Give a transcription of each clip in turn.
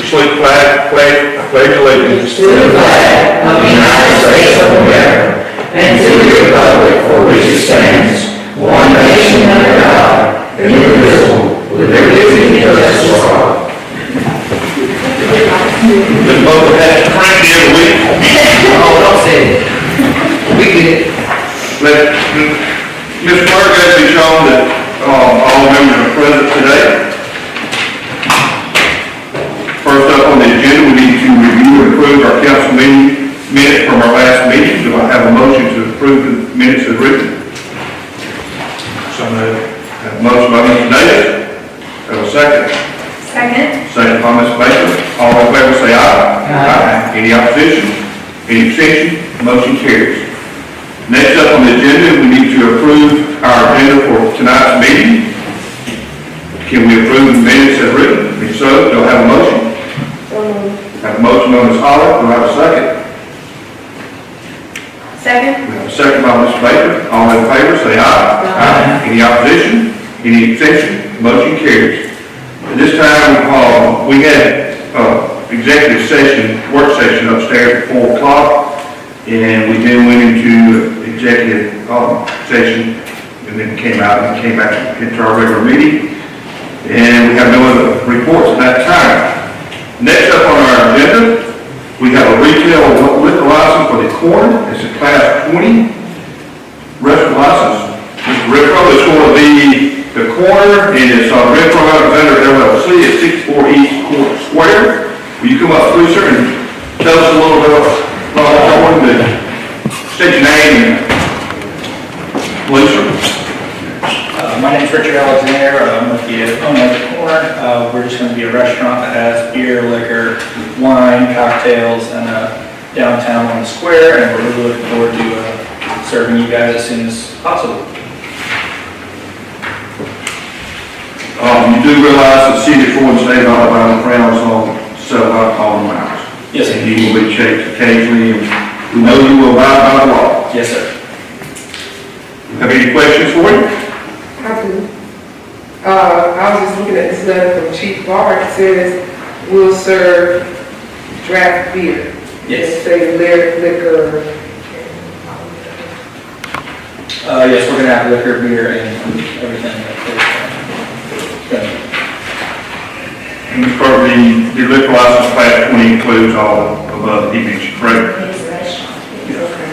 Salute flag, pledge allegiance to the flag of the United States of America and to the republic for which it stands, one nation under God, indivisible, with liberty and justice for all. This boat has cranky every week. Oh, don't say it. We get it. Mr. Clerk, has been shown that all members are present today. First up on the agenda, we need to review and approve our council meeting minutes from our last meeting. Do I have a motion to approve the minutes as written? So moved. Have a motion by Mr. Davis. Have a second. Second. Second by Ms. Baker. All in favor say aye. Aye. Any opposition? Any abstention? Motion carries. Next up on the agenda, we need to approve our agenda for tonight's meeting. Can we approve the minutes as written? If so, do I have a motion? Have a motion by Ms. Holler. Do I have a second? Second. We have a second by Ms. Baker. All in favor say aye. Aye. Any opposition? Any abstention? Motion carries. At this time, we had executive session, work session upstairs at 4 o'clock, and we then went into executive session, and then came back into our regular meeting, and we have no other reports at that time. Next up on our agenda, we have a retail liquor license for the corner. It's a class 20 restaurant license. Mr. Rickrow is going to be the corner, and it's Rickrow Alexander LLC at 64 East Court Square. Will you come up, please, sir, and tell us a little bit about the state your name, please, sir. My name is Richard Alexander. I'm with the owner of the corner. We're just going to be a restaurant that has beer, liquor, wine, cocktails, and downtown on the square, and we're really looking forward to serving you guys as soon as possible. You do realize the city of Florence State of Alabama frowns on selling alcohol in the house. Yes, sir. And you will be checked occasionally, and we know you will abide by the law. Yes, sir. Have any questions for you? I do. I was just looking at this letter from Chief Barr. It says, we'll serve draft beer. Yes. It say liquor. Yes, we're going to have liquor, beer, and everything. The liquor license class 20 includes all above the mentioned, correct? It's a restaurant. Okay.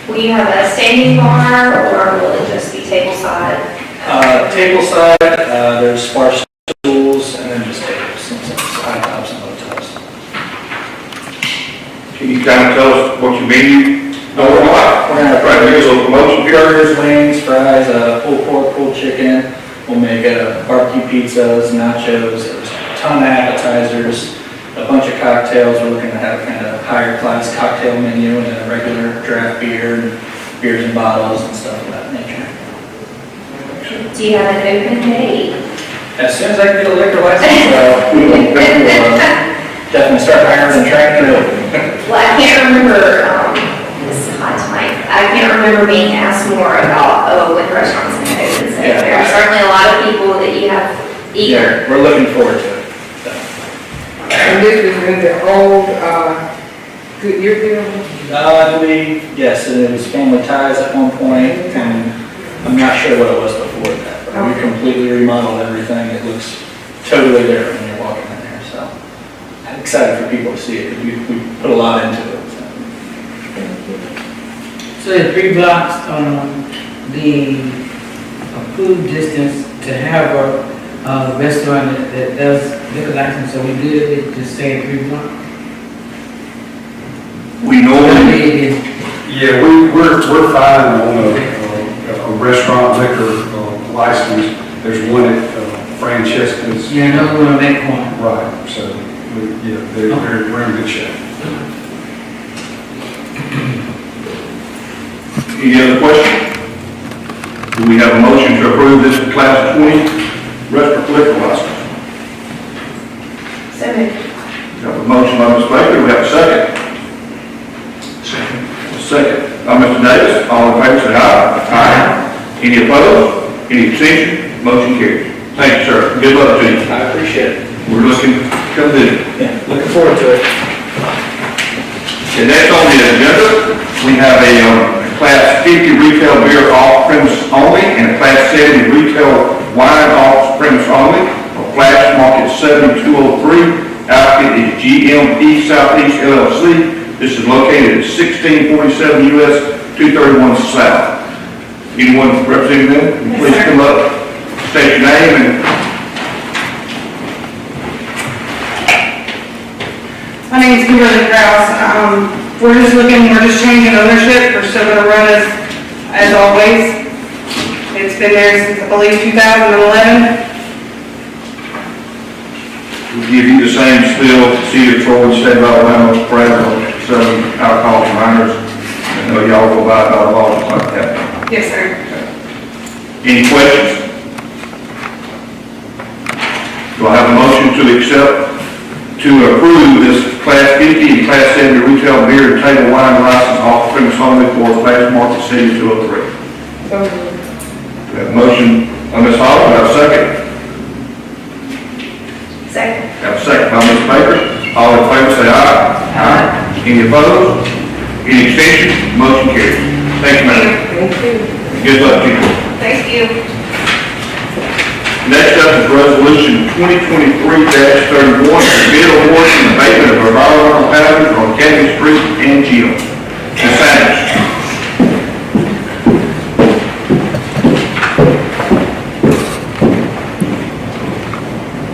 Will you have a standing bar, or will it just be tableside? Tableside, there's bar stools, and then just tables, high tops and low tops. Can you kind of tell us what you mean? We're going to have Right, here's a promotion here. burgers, wings, fries, pulled pork, pulled chicken. We'll make barbecue pizzas, nachos, a ton of appetizers, a bunch of cocktails. We're looking to have kind of higher class cocktail menu and then a regular draft beer and beers and bottles and stuff of that nature. Do you have an open date? As soon as I can get a liquor license, we'll definitely start hiring and training. Well, I can't remember, this is hot tonight, I can't remember being asked more about when restaurants can open. So Yeah. there are certainly a lot of people that you have eager. Yeah, we're looking forward to it. And this is in the old, Goodyear building. I believe, yes, and it was Family Ties at one point, and I'm not sure what it was before that, but we completely remodeled everything. It looks totally different when you're walking in there, so I'm excited for people to see it, because we put a lot into it. So the 3 blocks on the approved distance to have a restaurant that does liquor license, so we did it, just say 3 blocks? We normally, Yeah, we're fine on a restaurant liquor license. There's one at Francesca's. Yeah, no, we're on that corner. Right, so, we're in good shape. any other questions? Do we have a motion to approve this class 20 restaurant liquor license? So moved. We have a motion by Ms. Baker. Do we have a second? Second by Mr. Davis. All in favor say aye. Aye. Any opposed? Any abstention? Motion carries. Thank you, sir. Good luck to you. I appreciate it. We're looking to come visit. Yeah, looking forward to it. And next on the agenda, we have a Class 50 retail beer off-premise only and a Class 70 retail wine off-premise only for Flash Market 7203. Outfit is GMP Southeast LLC. This is located at 1647 US 231 South. Anyone representing them, please come up, state your name and My name is Kimberly Kraus. We're just changing ownership. We're still gonna run as always. It's been there since, I believe, 2011. we'll give you the same spiel, Cedar Troy, State of Alabama, Brazil, Southern Alcohol Miners. I know y'all go by laws like that. Yes, sir. Any questions? Do I have a motion to approve this Class 50 and Class 70 retail beer and table wine license off premise only for Flash Market City 203? So, We have a motion by Ms. Hall, we have a second. Second. We have a second by Ms. Baker. All in favor say aye. Aye. Any opposed? Any abstentions? Motion carries. Thank you, ma'am. thank you. Good luck to you. Thank you. Next up is Resolution 2023-31, bid award and abatement of environmental hazards on County Street and Geo. Ms. Sanders.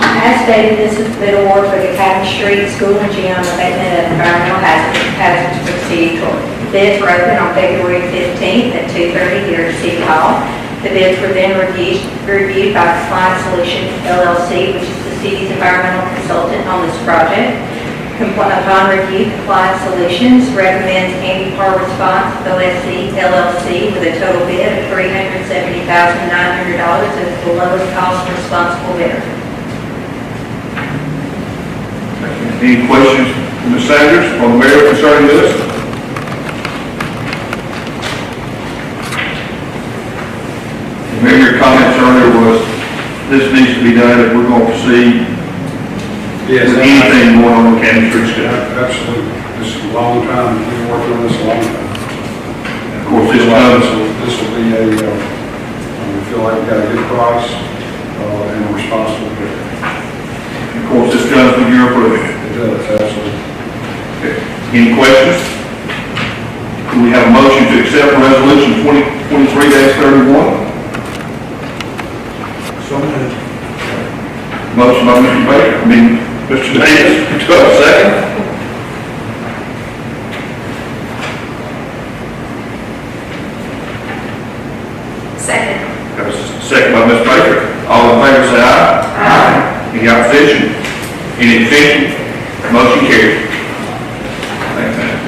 As stated, this is the bid award for the Academy Street School and Gym abatement of environmental hazards for the city of Troy. Bids were open on February 15th at 2:30 here at City Hall. The bids were then reviewed by Compliance Solutions LLC, which is the city's environmental consultant on this project. Upon review, Compliance Solutions recommends Andy Parr Response OSC LLC with a total bid of $370,900 as the lowest cost responsible bidder. Any questions from Ms. Sanders or the mayor concerning this? Mayor, your comments earlier was this needs to be done if we're going to proceed Yes, with anything going on in County Street School. absolutely. This is a long time, we've been working on this a long time. Of course, this comes, This will be we feel like we got a good price, and a responsible bidder. of course, this comes with your approval. It does, absolutely. Okay. Any questions? Do we have a motion to accept Resolution 2023-31? So moved. Motion by Mr. Baker, Mr. Davis, do I have a second? Second. Got a second by Ms. Baker. All in favor say aye. Aye. Any opposition? Any abstention? Motion carries.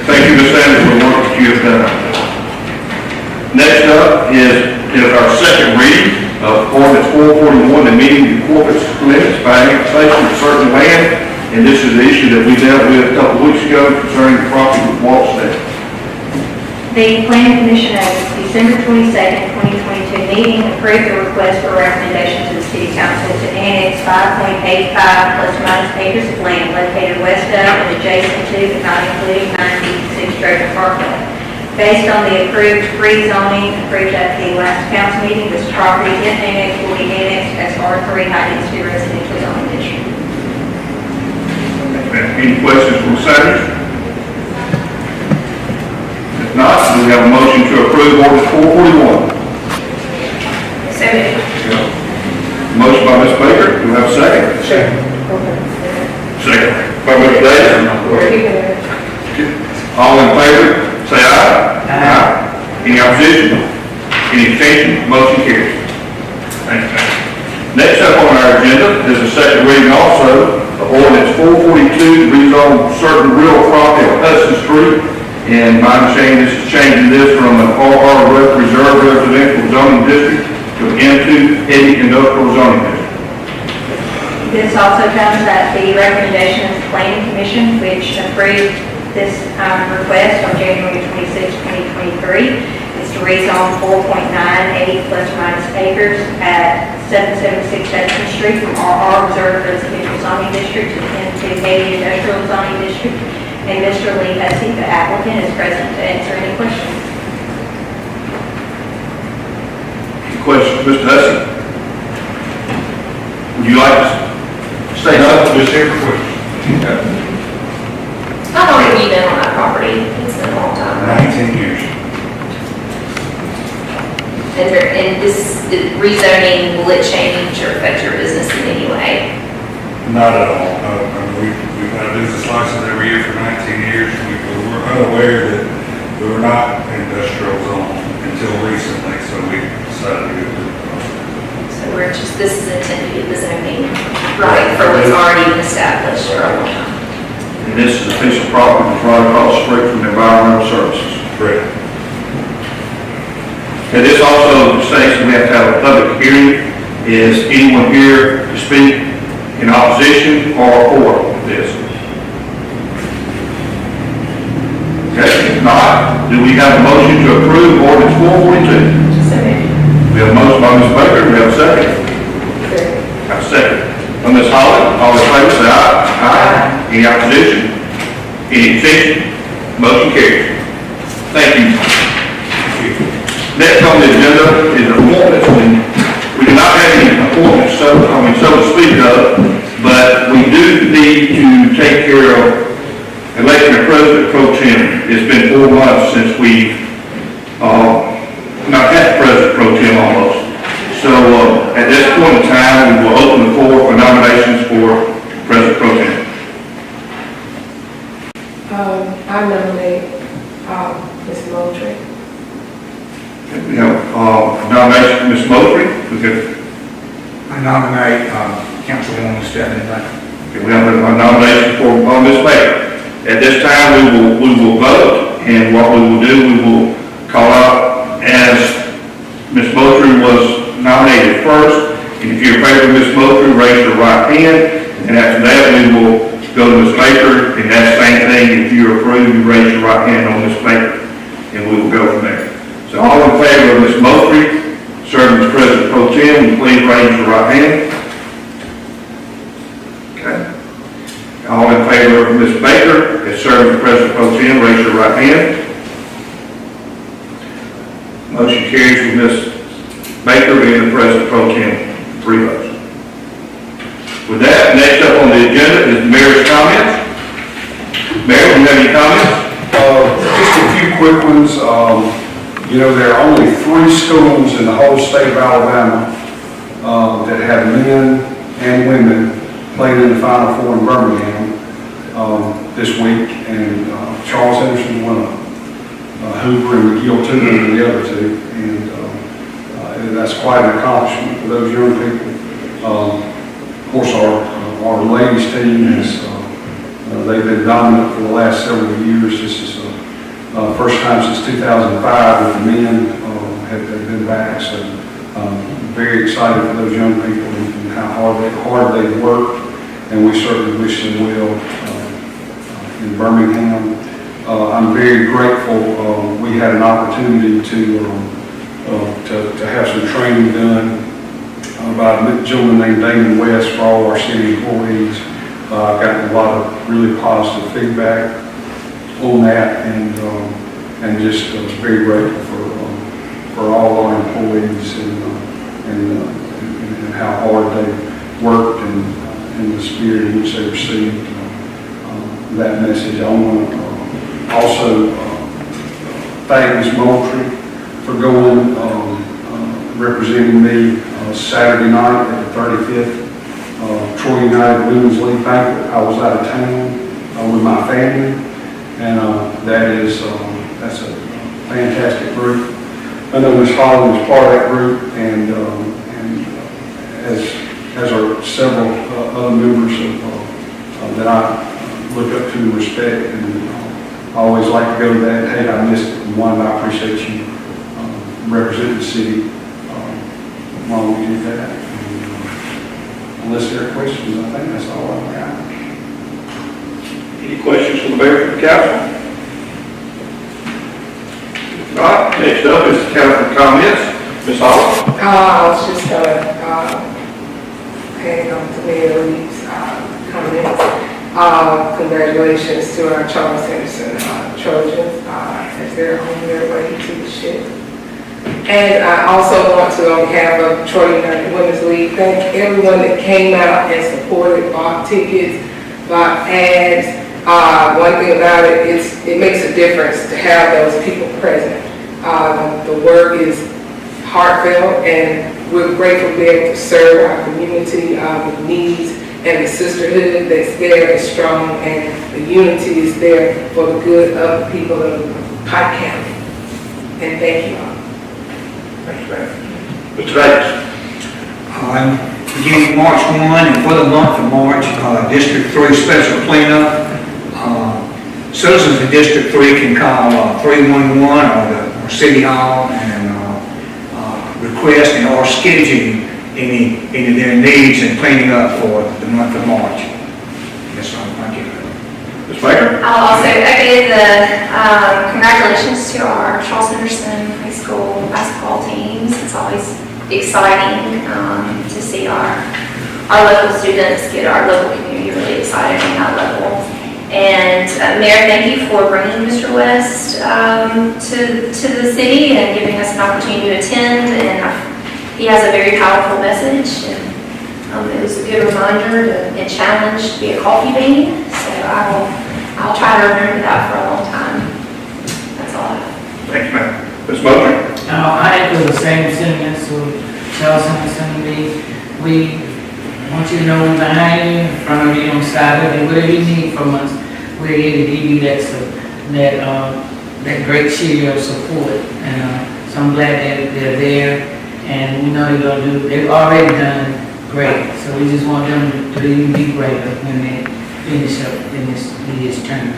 Thank you, Ms. Sanders, for the work that you have done. Next up is our second reading of ordinance 441, amending the corporate limits by annexation of certain land. And this is the issue that we dealt with a couple of weeks ago concerning the property with Walsted. The Planning Commission at its December 22nd, 2022 meeting approved the request for recommendation to the City Council to annex 5.85 plus or minus acres of land located west of and adjacent to but not including 956 Draper Parkway. Based on the approved free zoning approved at the last council meeting, this property, if annexed, will be annexed as R3 high-density residential zoning district. Any questions from Sanders? If not, do we have a motion to approve ordinance 441? So moved. Motion by Ms. Baker, do we have a second? Okay. Second. By Mr. Davis. All in favor, say aye. Aye. Any opposition? Any abstention? Motion carries. Thank you. Next up on our agenda is the second reading also of ordinance 442 to rezone certain real property on Hudson Street. And my understanding, this is changing this from an RR Reserve Residential Zoning District to an M2 Heavy Industrial Zoning District. This also comes at the recommendation of the Planning Commission, which approved this request on January 26, 2023. It's to rezone 4.98 plus or minus acres at 776 Hudson Street from RR Reserve Residential Zoning District to the M2 Katy Industrial Zoning District. And Mr. Lee Hussey, the applicant, is present to answer any questions. Any questions, Mr. Hussey? Would you like to say something? Just here for questions. How long have you been on that property? It's been a long time, right? 19 years. And this rezoning, will it change or affect your business in any way? Not at all. We've had a business license every year for 19 years. We were unaware that we were not industrial zone until recently, so we decided to go through the process. So this is intended to get the zoning right for what's already been established for a long time. And this is a piece of property that's right across the street from Environmental Services. Correct. And this also states that we have to have a public hearing. Is anyone here to speak in opposition or for this? Okay, if not, do we have a motion to approve ordinance 442? We have a motion by Ms. Baker, we have a second. Have a second. By Ms. Holland, all in favor say aye. Aye. Any opposition? Any abstention? Motion carries. Thank you. Next on the agenda is appointments. We do not have any appointments, so to speak of, but we do need to take care of election of President Pro Tem. It's been 4 months since we not had President Pro Tem almost. So at this point in time, we will open the floor for nominations for President Pro Tem. I nominate, Ms. Moultrie. We have nomination for Ms. Moultrie. We could, I nominate Councilwoman Stephanie Baker. we have a nomination for Ms. Baker. At this time, we will vote, and what we will do, we will call out as Ms. Moultrie was nominated first. And if you're in favor of Ms. Moultrie, raise your right hand. And after that, we will go to Ms. Baker, and that same thing. If you approve, you raise your right hand on Ms. Baker, and we will go from there. So all in favor of Ms. Moultrie serving as President Pro Tem, please raise your right hand. Okay. All in favor of Ms. Baker as serving as President Pro Tem, raise your right hand. Motion carries with Ms. Baker being the President Pro Tem, 3 votes. With that, next up on the agenda is the mayor's comments. Mayor, do you have any comments? Just a few quick ones. There are only 3 schools in the whole state of Alabama that have men and women playing in the Final Four in Birmingham this week, and Charles Henderson won Hoover and McGill Tudor and the other 2, and that's quite an accomplishment for those young people. Of course, our ladies team is they've been dominant for the last several years. This is first time since 2005 that the men have been back, so very excited for those young people and how hard they work, and we certainly wish them well in Birmingham. I'm very grateful. We had an opportunity to have some training done by a gentleman named Damon West for all our city employees. I've gotten a lot of really positive feedback on that, and just very grateful for all our employees and how hard they worked and the spirit in which they received that message. I want to also thank Ms. Moultrie for going representing me Saturday night at the 35th Troy United Women's League banquet. I was out of town with my family, and that's a fantastic group. I know Ms. Holland is part of that group, and as are several other members that I look up to and respect, and I always like to go to that. Hey, I missed it, and one, I appreciate you representing the city while we do that. Unless there are questions, I think that's all I've got. Any questions from the mayor or the council? All right, next up is the council comments. Ms. Holland. I was just gonna came on to Mayor Reed's comments. Congratulations to our Charles Henderson Trojans as they're on their way to the ship. And I also want to, on behalf of Troy United Women's League, thank everyone that came out and supported, bought tickets, bought ads. One thing about it is it makes a difference to have those people present. The work is heartfelt, and we're grateful to be able to serve our community with needs, and the sisterhood that's there is strong, and the unity is there for the good of the people of Pike County. And thank you all. Thanks, ma'am. Mr. Davis. Beginning March 1 and for the month of March, District 3 special cleanup. Citizens in District 3 can call 311 or City Hall and request and or schedule any of their needs in cleaning up for the month of March. Yes, sir. Thank you. Ms. Baker. I'll also echo the congratulations to our Charles Henderson High School basketball teams. It's always exciting to see our local students get our local community really excited on that level. And Mayor, thank you for bringing Mr. West to the city and giving us an opportunity to attend. And he has a very powerful message. And it was a good reminder and challenge to be a coffee bean. So I'll try to remember that for a long time. That's all I have. Thanks, ma'am. Ms. Mosley. I echo the same sentiments with Charles Henderson. We want you to know we're behind you, in front of you, on the side of you, whatever you need from us. We're here to give you that great cheer of support. And so I'm glad that they're there, and we know they've already done great. So we just want them to even be greater when they finish up in this year's term.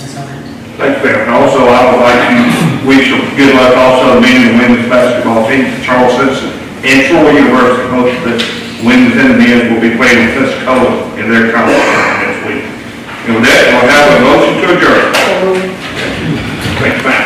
That's all I have. Thanks, ma'am. And also, I would like to wish good luck also to men and women's basketball team, Charles Henderson and Troy University. Both the women's and the men will be playing with Pensacola in their conference next week. And with that, I'll have a motion to adjourn. Thanks, ma'am.